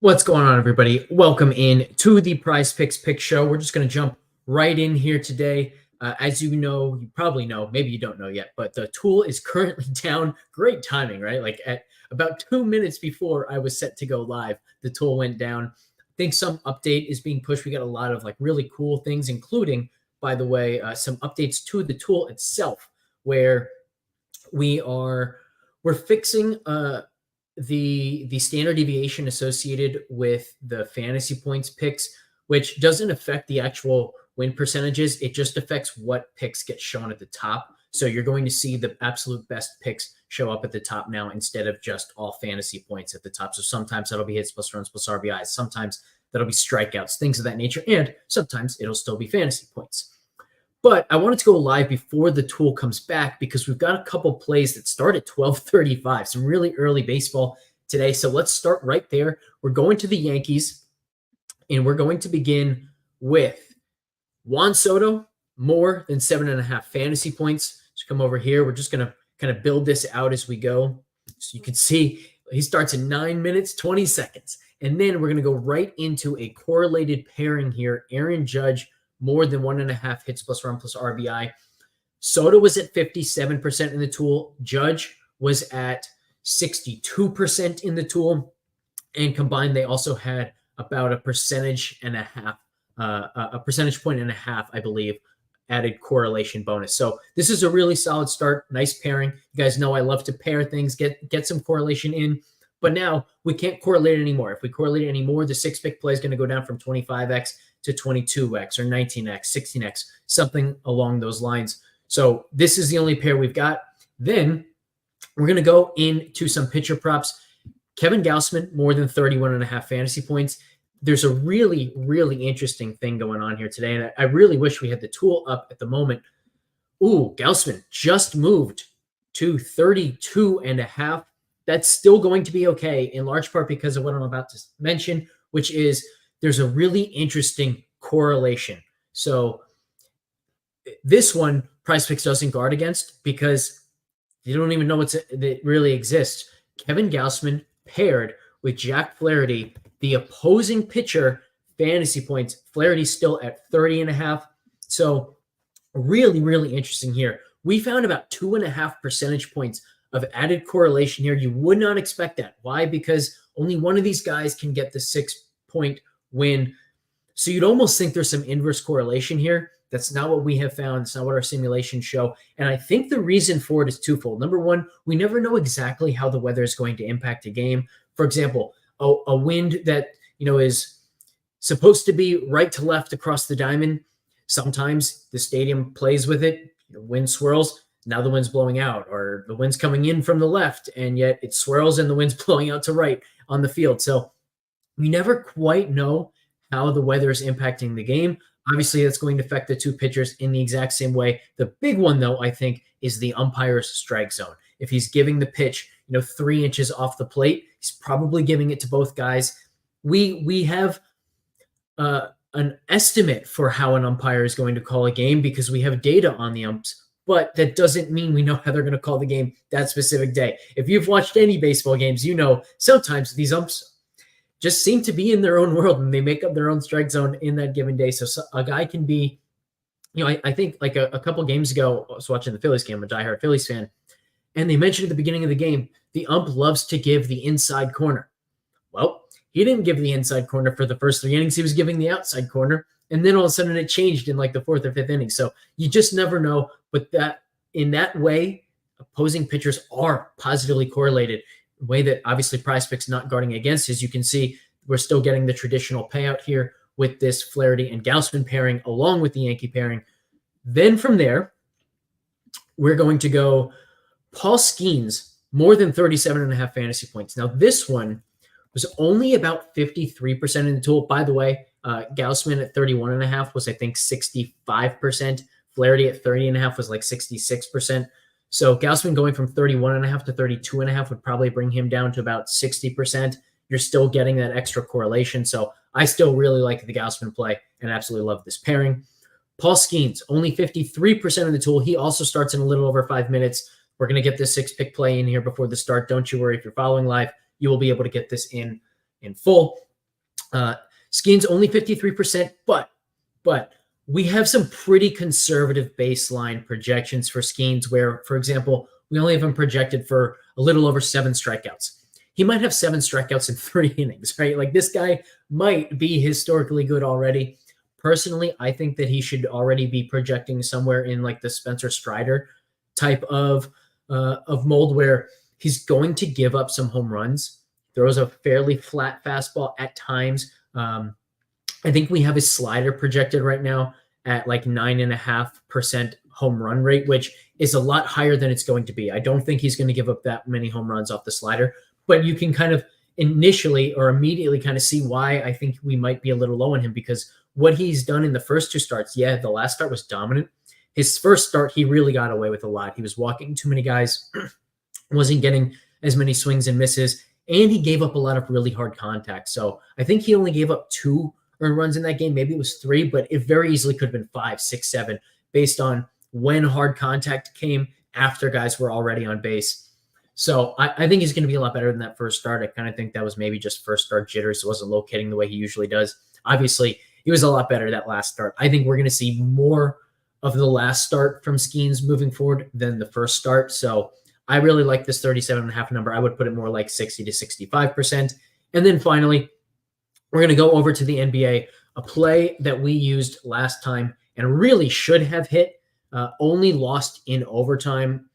What's going on, everybody? Welcome in to the PrizePicks Picks Show. We're just going to jump right in here today. As you know, you probably know, maybe you don't know yet, but the tool is currently down. Great timing, right? Like at about 2 minutes before I was set to go live, the tool went down. I think some update is being pushed. We got a lot of like really cool things, including, by the way, some updates to the tool itself, where we're fixing the standard deviation associated with the fantasy points picks, which doesn't affect the actual win percentages. It just affects what picks get shown at the top. So you're going to see the absolute best picks show up at the top now instead of just all fantasy points at the top. So sometimes that'll be hits plus runs plus RBIs. Sometimes that'll be strikeouts, things of that nature. And sometimes it'll still be fantasy points. But I wanted to go live before the tool comes back because we've got a couple plays that start at 12:35, some really early baseball today. So let's start right there. We're going to the Yankees, and we're going to begin with Juan Soto, more than 7.5 fantasy points. So come over here. We're just going to kind of build this out as we go. So you can see he starts in 9 minutes, 20 seconds. And then we're going to go right into a correlated pairing here. Aaron Judge, more than 1.5 hits plus run plus RBI. Soto was at 57% in the tool. Judge was at 62% in the tool. And combined, they also had about a percentage point and a half, I believe, added correlation bonus. So this is a really solid start. Nice pairing. You guys know I love to pair things, get some correlation in. But now we can't correlate it anymore. If we correlate it anymore, the 6-pick play is going to go down from 25x to 22x or 19x, 16x, something along those lines. So this is the only pair we've got. Then we're going to go into some pitcher props. Kevin Gausman, more than 31.5 fantasy points. There's a really, really interesting thing going on here today, and I really wish we had the tool up at the moment. Ooh, Gausman just moved to 32.5. That's still going to be okay, in large part because of what I'm about to mention, which is there's a really interesting correlation. So this one, PrizePicks doesn't guard against because you don't even know that really exists. Kevin Gausman paired with Jack Flaherty, the opposing pitcher, fantasy points. Flaherty's still at 30.5. So really, really interesting here. We found about 2.5 percentage points of added correlation here. You would not expect that. Why? Because only one of these guys can get the 6-point win. So you'd almost think there's some inverse correlation here. That's not what we have found. It's not what our simulations show. And I think the reason for it is twofold. Number one, we never know exactly how the weather is going to impact a game. For example, a wind that is supposed to be right to left across the diamond. Sometimes the stadium plays with it. Wind swirls. Now the wind's blowing out, or the wind's coming in from the left, and yet it swirls and the wind's blowing out to right on the field. So we never quite know how the weather is impacting the game. Obviously, that's going to affect the two pitchers in the exact same way. The big one, though, I think, is the umpire's strike zone. If he's giving the pitch, 3 inches off the plate, he's probably giving it to both guys. We have an estimate for how an umpire is going to call a game because we have data on the umps. But that doesn't mean we know how they're going to call the game that specific day. If you've watched any baseball games, sometimes these umps just seem to be in their own world and they make up their own strike zone in that given day. So a guy can be, I think like a couple games ago, I was watching the Phillies game, I'm a diehard Phillies fan, and they mentioned at the beginning of the game, the ump loves to give the inside corner. Well, he didn't give the inside corner for the first 3 innings. He was giving the outside corner. And then all of a sudden it changed in like the 4th or 5th inning. So you just never know. But that in that way, opposing pitchers are positively correlated. The way that obviously PrizePicks not guarding against, as you can see, we're still getting the traditional payout here with this Flaherty and Gausman pairing along with the Yankee pairing. Then from there, we're going to go Paul Skeens, more than 37.5 fantasy points. Now this one was only about 53% in the tool. By the way, Gausman at 31.5 was, I think, 65%. Flaherty at 30.5 was like 66%. So Gausman going from 31.5 to 32.5 would probably bring him down to about 60%. You're still getting that extra correlation. So I still really like the Gausman play and absolutely love this pairing. Paul Skeens, only 53% of the tool. He also starts in a little over 5 minutes. We're going to get this 6-pick play in here before the start. Don't you worry. If you're following live, you will be able to get this in full. Skeens only 53%, but we have some pretty conservative baseline projections for Skeens where, for example, we only have him projected for a little over 7 strikeouts. He might have 7 strikeouts in 3 innings, right? Like this guy might be historically good already. Personally, I think that he should already be projecting somewhere in like the Spencer Strider type of mold where he's going to give up some home runs, throws a fairly flat fastball at times. I think we have his slider projected right now at like 9.5% home run rate, which is a lot higher than it's going to be. I don't think he's going to give up that many home runs off the slider, but you can kind of initially or immediately kind of see why I think we might be a little low on him, because what he's done in the first 2 starts, yeah, the last start was dominant. His first start, he really got away with a lot. He was walking too many guys, wasn't getting as many swings and misses, and he gave up a lot of really hard contact. So I think he only gave up 2 earned runs in that game. Maybe it was 3, but it very easily could have been 5, 6, 7 based on when hard contact came after guys were already on base. So I think he's going to be a lot better than that first start. I kind of think that was maybe just first start jitters. It wasn't locating the way he usually does. Obviously, he was a lot better that last start. I think we're going to see more of the last start from Skeens moving forward than the first start. So I really like this 37.5 number. I would put it more like 60 to 65%. And then finally, we're going to go over to the NBA, a play that we used last time and really should have hit, only lost in overtime.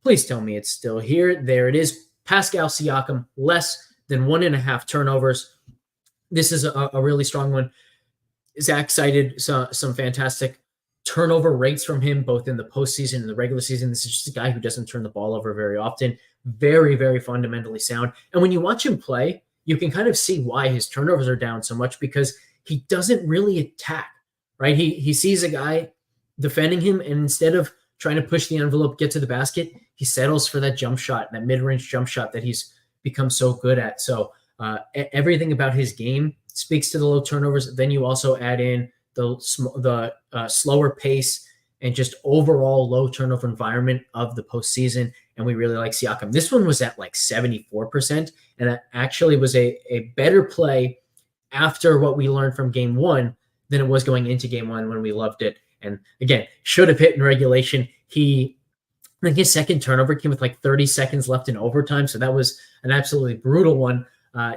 Please tell me it's still here. There it is. Pascal Siakam, less than 1.5 turnovers. This is a really strong one. Zach cited some fantastic turnover rates from him, both in the postseason and the regular season. This is just a guy who doesn't turn the ball over very often. Very, very fundamentally sound. And when you watch him play, you can kind of see why his turnovers are down so much, because he doesn't really attack, right? He sees a guy defending him, and instead of trying to push the envelope, get to the basket, he settles for that jump shot, that mid-range jump shot that he's become so good at. So everything about his game speaks to the low turnovers. Then you also add in the slower pace and just overall low turnover environment of the postseason. And we really like Siakam. This one was at like 74%. And that actually was a better play after what we learned from game 1 than it was going into game 1 when we loved it. And again, should have hit in regulation. I think his second turnover came with like 30 seconds left in overtime. So that was an absolutely brutal one.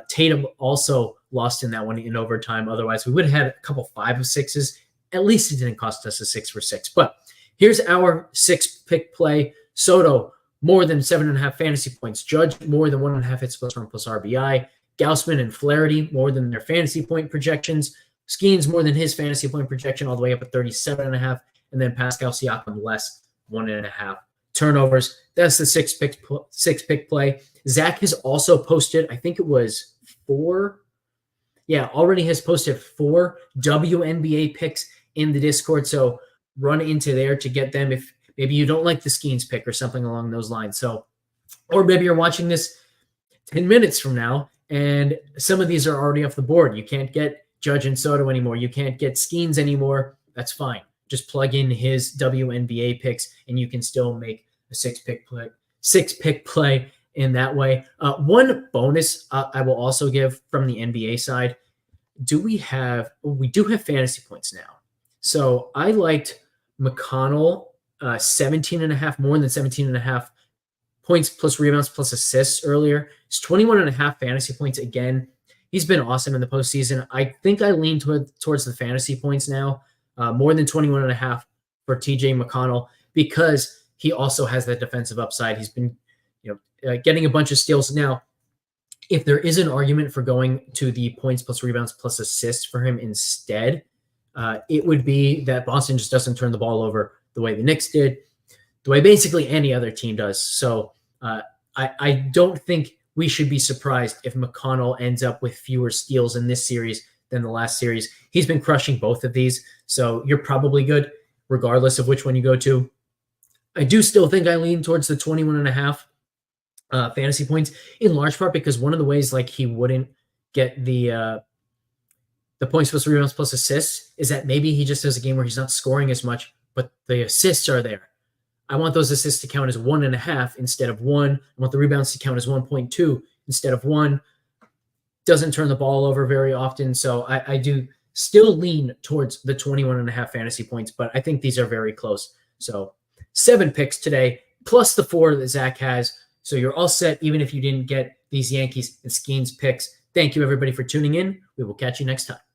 Tatum also lost in that one in overtime. Otherwise, we would have had a couple 5 of 6s. At least it didn't cost us a 6 for 6. But here's our 6-pick play. Soto, more than 7.5 fantasy points. Judge, more than 1.5 hits plus run plus RBI. Gausman and Flaherty, more than their fantasy point projections. Skeens, more than his fantasy point projection, all the way up at 37.5. And then Pascal Siakam, less 1.5 turnovers. That's the 6-pick play. Zach has also posted, I think it was 4. Yeah, already has posted 4 WNBA picks in the Discord. So run into there to get them if maybe you don't like the Skeens pick or something along those lines. So, or maybe you're watching this 10 minutes from now and some of these are already off the board. You can't get Judge and Soto anymore. You can't get Skeens anymore. That's fine. Just plug in his WNBA picks and you can still make a 6-pick play in that way. One bonus I will also give from the NBA side. We do have fantasy points now. So I liked McConnell 17.5, more than 17.5 points plus rebounds plus assists earlier. It's 21.5 fantasy points again. He's been awesome in the postseason. I think I lean towards the fantasy points now, more than 21.5 for TJ McConnell, because he also has that defensive upside. He's been getting a bunch of steals. Now, if there is an argument for going to the points plus rebounds plus assists for him instead, it would be that Boston just doesn't turn the ball over the way the Knicks did, the way basically any other team does. So I don't think we should be surprised if McConnell ends up with fewer steals in this series than the last series. He's been crushing both of these, so you're probably good regardless of which one you go to. I do still think I lean towards the 21.5 fantasy points, in large part because one of the ways like he wouldn't get the points plus rebounds plus assists is that maybe he just has a game where he's not scoring as much, but the assists are there. I want those assists to count as 1.5 instead of 1. I want the rebounds to count as 1.2 instead of 1. doesn't turn the ball over very often. So I do still lean towards the 21.5 fantasy points, but I think these are very close. So 7 picks today, plus the 4 that Zach has. So you're all set, even if you didn't get these Yankees and Skeens picks. Thank you, everybody, for tuning in. We will catch you next time.